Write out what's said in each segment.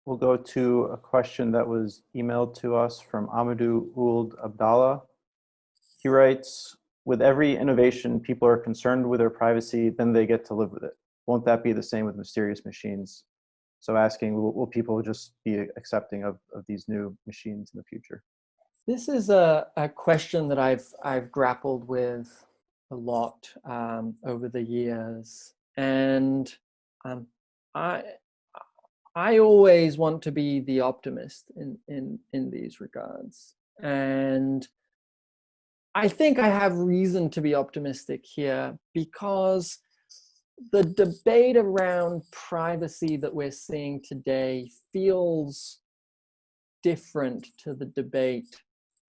we'll go to a question that was emailed to us from Amadou Ould Abdallah. He writes, with every innovation, people are concerned with their privacy, then they get to live with it. Won't that be the same with mysterious machines? So asking, will people just be accepting of these new machines in the future? This is a question that I've grappled with a lot over the years, and I always want to be the optimist in these regards, and I think I have reason to be optimistic here because the debate around privacy that we're seeing today feels different to the debate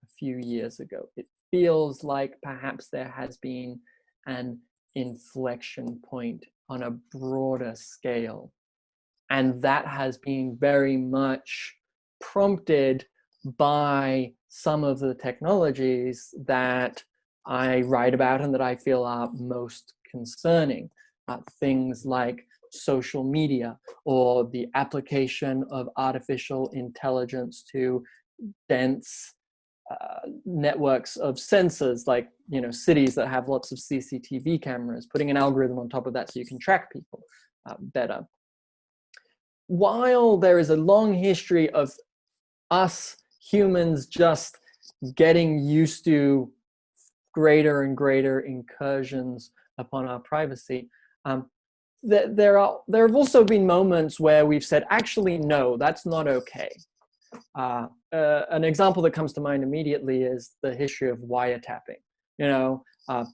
a few years ago. It feels like perhaps there has been an inflection point on a broader scale. And that has been very much prompted by some of the technologies that I write about and that I feel are most concerning. Things like social media or the application of artificial intelligence to dense networks of sensors, like cities that have lots of CCTV cameras, putting an algorithm on top of that so you can track people better. While there is a long history of us humans just getting used to greater and greater incursions upon our privacy, there have also been moments where we've said, actually, no, that's not okay. An example that comes to mind immediately is the history of wiretapping.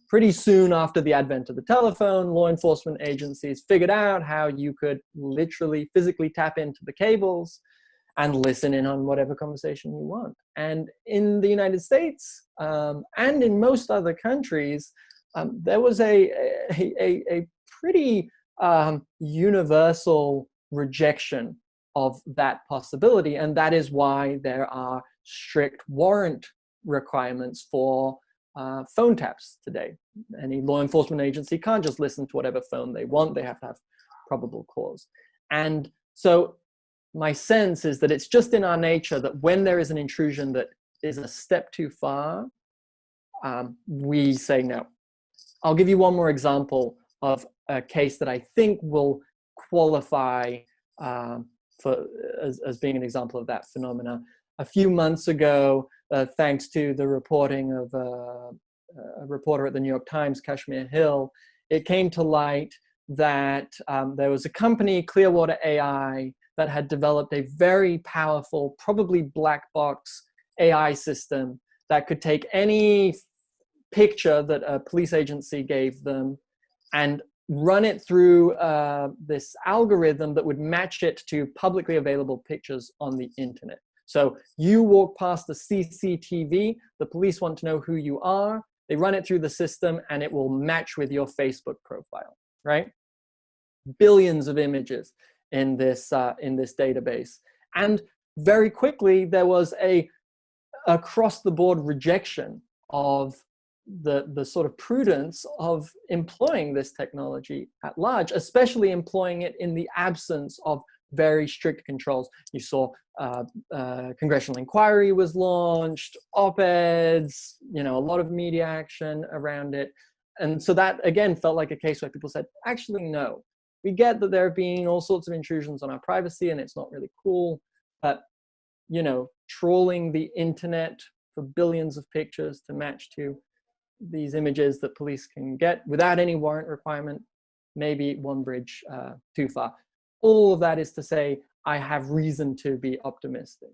Pretty soon after the advent of the telephone, law enforcement agencies figured out how you could literally physically tap into the cables and listen in on whatever conversation you want. And in the United States and in most other countries, there was a pretty universal rejection of that possibility. And that is why there are strict warrant requirements for phone taps today. Any law enforcement agency can't just listen to whatever phone they want. They have to have probable cause. And so my sense is that it's just in our nature that when there is an intrusion that is a step too far, we say no. I'll give you one more example of a case that I think will qualify as being an example of that phenomena. A few months ago, thanks to the reporting of a reporter at the New York Times, Kashmir Hill, it came to light that there was a company, Clearwater AI, that had developed a very powerful, probably black box AI system that could take any picture that a police agency gave them and run it through this algorithm that would match it to publicly available pictures on the internet. So you walk past the CCTV, the police want to know who you are, they run it through the system and it will match with your Facebook profile, right? Billions of images in this database. And very quickly there was a across the board rejection of the sort of prudence of employing this technology at large, especially employing it in the absence of very strict controls. You saw congressional inquiry was launched, op-eds, a lot of media action around it. And so that, again, felt like a case where people said, actually, no. We get that there have been all sorts of intrusions on our privacy and it's not really cool, but, trawling the internet for billions of pictures to match to these images that police can get without any warrant requirement, maybe one bridge too far. All of that is to say, I have reason to be optimistic.